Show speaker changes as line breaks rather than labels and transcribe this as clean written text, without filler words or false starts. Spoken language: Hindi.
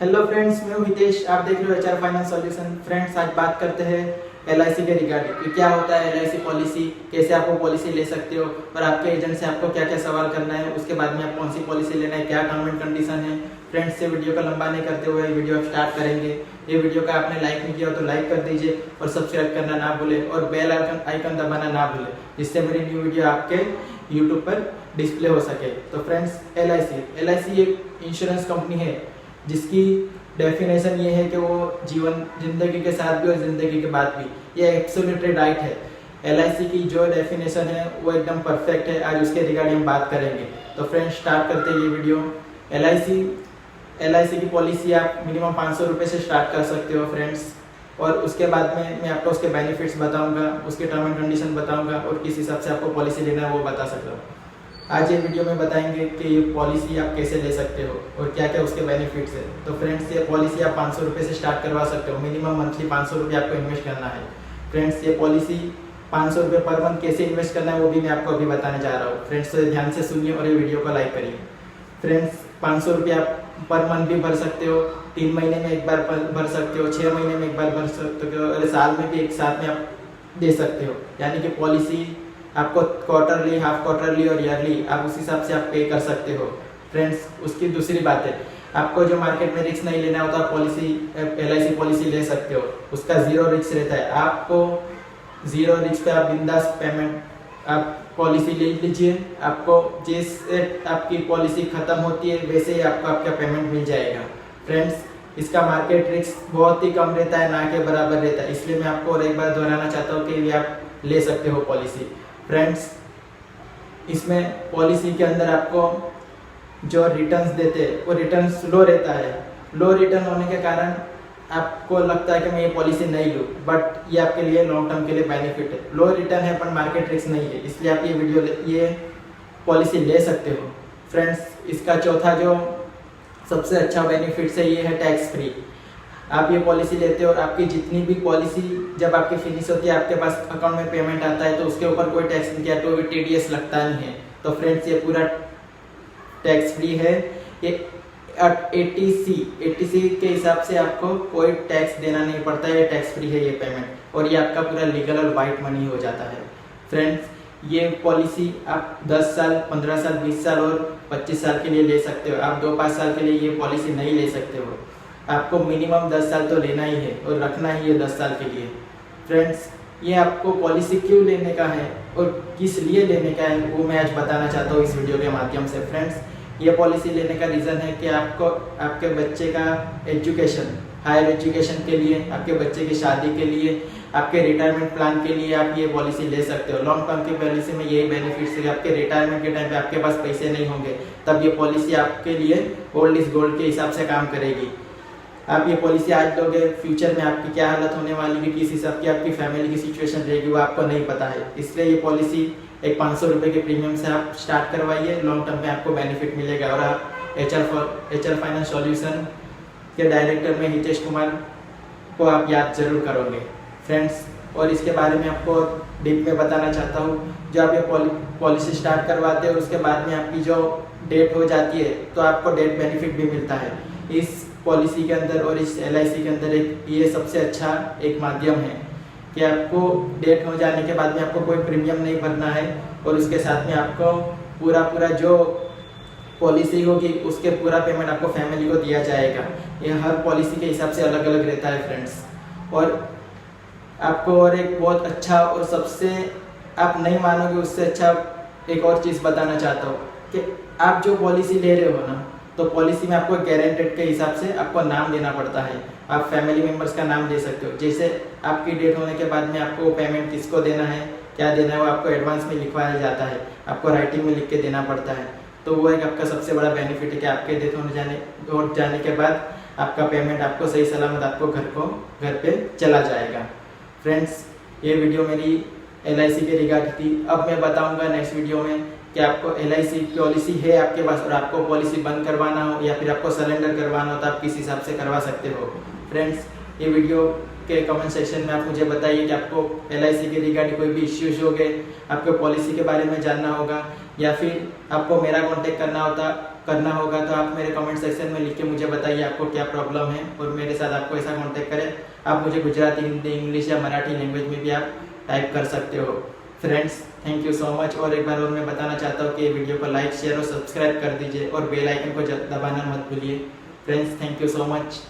हेलो फ्रेंड्स, मैं हूं हितेश। आप देख रहे हो एचआर फाइनेंस सॉल्यूशन। फ्रेंड्स, आज बात करते हैं एलआईसी के रिगार्डिंग कि क्या होता है एलआईसी पॉलिसी, कैसे आप वो पॉलिसी ले सकते हो और आपके एजेंट से आपको क्या क्या सवाल करना है, उसके बाद में आप कौन सी पॉलिसी लेना है, क्या टर्म एंड कंडीशन है। फ्रेंड्स, ये वीडियो को लंबा नहीं करते हुए वीडियो आप स्टार्ट करेंगे। ये वीडियो का आपने लाइक नहीं किया तो लाइक कर दीजिए और सब्सक्राइब करना ना भूले और बेल आइकन दबाना ना भूले, जिससे मेरी न्यू वीडियो आपके यूट्यूब पर डिस्प्ले हो सके। तो फ्रेंड्स, एलआईसी एक इंश्योरेंस कंपनी है जिसकी डेफिनेशन ये है कि वो जिंदगी के साथ भी और जिंदगी के बाद भी, ये एब्सोल्युटली राइट है। एलआईसी की जो डेफिनेशन है वो एकदम परफेक्ट है। आज उसके रिगार्डिंग हम बात करेंगे। तो फ्रेंड्स, स्टार्ट करते हैं ये वीडियो। एलआईसी की पॉलिसी आप मिनिमम 500 रुपये से स्टार्ट कर सकते हो फ्रेंड्स, और उसके बाद में मैं आपको उसके बेनिफिट्स बताऊंगा, उसके टर्म एंड कंडीशन बताऊंगा और किस हिसाब से आपको पॉलिसी लेना है वो बता सकता हूँ। आज ये वीडियो में बताएंगे कि ये पॉलिसी आप कैसे ले सकते हो और क्या क्या उसके बेनिफिट्स है। तो फ्रेंड्स, ये पॉलिसी आप 500 रुपये से स्टार्ट करवा सकते हो। मिनिमम मंथली 500 रुपये आपको इन्वेस्ट करना है। फ्रेंड्स, ये पॉलिसी 500 रुपये पर मंथ कैसे इन्वेस्ट करना है वो भी मैं आपको अभी बताने जा रहा हूँ। फ्रेंड्स, तो ध्यान से सुनिए और ये वीडियो को लाइक करिए। फ्रेंड्स, 500 रुपये आप पर मंथ भी भर सकते हो, 3 महीने में एक बार भर सकते हो, 6 महीने में एक बार भर सकते हो और साल में भी एक साथ में आप दे सकते हो। यानी कि पॉलिसी आपको क्वार्टरली, हाफ क्वार्टरली और ईयरली आप उस हिसाब से आप पे कर सकते हो। फ्रेंड्स, उसकी दूसरी बात है, आपको जो मार्केट में रिस्क नहीं लेना होता पॉलिसी एलआईसी पॉलिसी ले सकते हो। उसका जीरो रिस्क रहता है। आपको जीरो रिस्क पे आप बिंदास पेमेंट आप पॉलिसी ले लीजिए। आपको जैसे आपकी पॉलिसी खत्म होती है वैसे ही आपको आपका पेमेंट मिल जाएगा। फ्रेंड्स, इसका मार्केट रिस्क बहुत ही कम रहता है, ना के बराबर रहता है। इसलिए मैं आपको और एक बार दोहराना चाहता हूँ कि ये आप ले सकते हो पॉलिसी। फ्रेंड्स, इसमें पॉलिसी के अंदर आपको जो रिटर्न्स देते हैं वो रिटर्न्स लो रहता है। लो रिटर्न होने के कारण आपको लगता है कि मैं ये पॉलिसी नहीं लूँ, बट ये आपके लिए लॉन्ग टर्म के लिए बेनिफिट है। लो रिटर्न है पर मार्केट रिस्क नहीं है, इसलिए आप ये पॉलिसी ले सकते हो। फ्रेंड्स, इसका चौथा जो सबसे अच्छा बेनिफिट है ये है टैक्स फ्री। आप ये पॉलिसी लेते हो और आपकी जितनी भी पॉलिसी जब आपकी फिनिश होती है, आपके पास अकाउंट में पेमेंट आता है तो उसके ऊपर कोई टैक्स नहीं किया तो भी टीडीएस लगता नहीं है। तो फ्रेंड्स, ये पूरा टैक्स फ्री है। ये 80C के हिसाब से आपको कोई टैक्स देना नहीं पड़ता है। ये टैक्स फ्री है ये पेमेंट, और ये आपका पूरा लीगल और वाइट मनी हो जाता है। फ्रेंड्स, ये पॉलिसी आप 10 साल, 15 साल, 20 साल और 25 साल के लिए ले सकते हो। आप 2-5 साल के लिए ये पॉलिसी नहीं ले सकते हो। आपको मिनिमम 10 साल तो लेना ही है और रखना ही है 10 साल के लिए। फ्रेंड्स, ये आपको पॉलिसी क्यों लेने का है और किस लिए लेने का है वो मैं आज बताना चाहता हूँ इस वीडियो के माध्यम से। फ्रेंड्स, ये पॉलिसी लेने का रीज़न है कि आपको आपके बच्चे का एजुकेशन, हायर एजुकेशन के लिए, आपके बच्चे की शादी के लिए, आपके रिटायरमेंट प्लान के लिए आप ये पॉलिसी ले सकते हो। लॉन्ग टर्म की पॉलिसी में यही बेनिफिट्स है कि आपके रिटायरमेंट के टाइम पे आपके पास पैसे नहीं होंगे, तब ये पॉलिसी आपके लिए ओल्ड इज गोल्ड के हिसाब से काम करेगी। आप ये पॉलिसी आज लोगे, फ्यूचर में आपकी क्या हालत होने वाली है, किस हिसाब की आपकी फैमिली की सिचुएशन रहेगी वो आपको नहीं पता है। इसलिए ये पॉलिसी एक 500 रुपये के प्रीमियम से आप स्टार्ट करवाइए। लॉन्ग टर्म में आपको बेनिफिट मिलेगा। और आप एचआर फाइनेंस सॉल्यूशन के डायरेक्टर में हितेश कुमार को आप याद जरूर करोगे। फ्रेंड्स, और इसके बारे में आपको डीप में बताना चाहता हूँ, जो आप ये पॉलिसी स्टार्ट करवाते हैं और उसके बाद में आपकी जो डेट हो जाती है तो आपको डेट बेनिफिट भी मिलता है। इस पॉलिसी के अंदर और इस एलआईसी के अंदर ये सबसे अच्छा एक माध्यम है कि आपको डेट हो जाने के बाद में आपको कोई प्रीमियम नहीं भरना है और उसके साथ में आपको पूरा जो पॉलिसी होगी उसके पूरा पेमेंट आपको फैमिली को दिया जाएगा। ये हर पॉलिसी के हिसाब से अलग अलग रहता है फ्रेंड्स। और आपको और एक बहुत अच्छा और सबसे आप नहीं मानोगे उससे अच्छा एक और चीज़ बताना चाहता हूँ कि आप जो पॉलिसी ले रहे हो ना, तो पॉलिसी में आपको गारंटेड के हिसाब से आपको नाम देना पड़ता है। आप फैमिली मेंबर्स का नाम दे सकते हो। जैसे आपकी डेट होने के बाद में आपको पेमेंट किसको देना है, क्या देना है, वो आपको एडवांस में लिखवाया जाता है, आपको राइटिंग में लिख के देना पड़ता है। तो वो एक आपका सबसे बड़ा बेनिफिट है कि आपके डेट हो जाने के बाद आपका पेमेंट आपको सही सलामत आपको घर पे चला जाएगा। फ्रेंड्स, ये वीडियो मेरी एलआईसी के रिगार्डिंग थी। अब मैं बताऊंगा नेक्स्ट वीडियो में कि आपको एलआईसी पॉलिसी है आपके पास और आपको पॉलिसी बंद करवाना हो या फिर आपको सरेंडर करवाना हो तो आप किस हिसाब से करवा सकते हो। फ्रेंड्स, ये वीडियो के कमेंट सेक्शन में आप मुझे बताइए कि आपको एलआईसी के रिगार्डिंग कोई भी इश्यूज हो गए, आपको पॉलिसी के बारे में जानना होगा या फिर आपको मेरा कॉन्टेक्ट करना होता करना होगा तो आप मेरे कमेंट सेक्शन में लिख के मुझे बताइए आपको क्या प्रॉब्लम है, और मेरे साथ आपको ऐसा कांटेक्ट करें। आप मुझे गुजराती, हिंदी, इंग्लिश या मराठी लैंग्वेज में भी आप टाइप कर सकते हो। Friends, thank you so much. और एक बार और मैं बताना चाहता हूँ कि वीडियो को लाइक, शेयर और सब्सक्राइब कर दीजिए और बेल आइकन को दबाना मत भूलिए। Friends, thank you so much.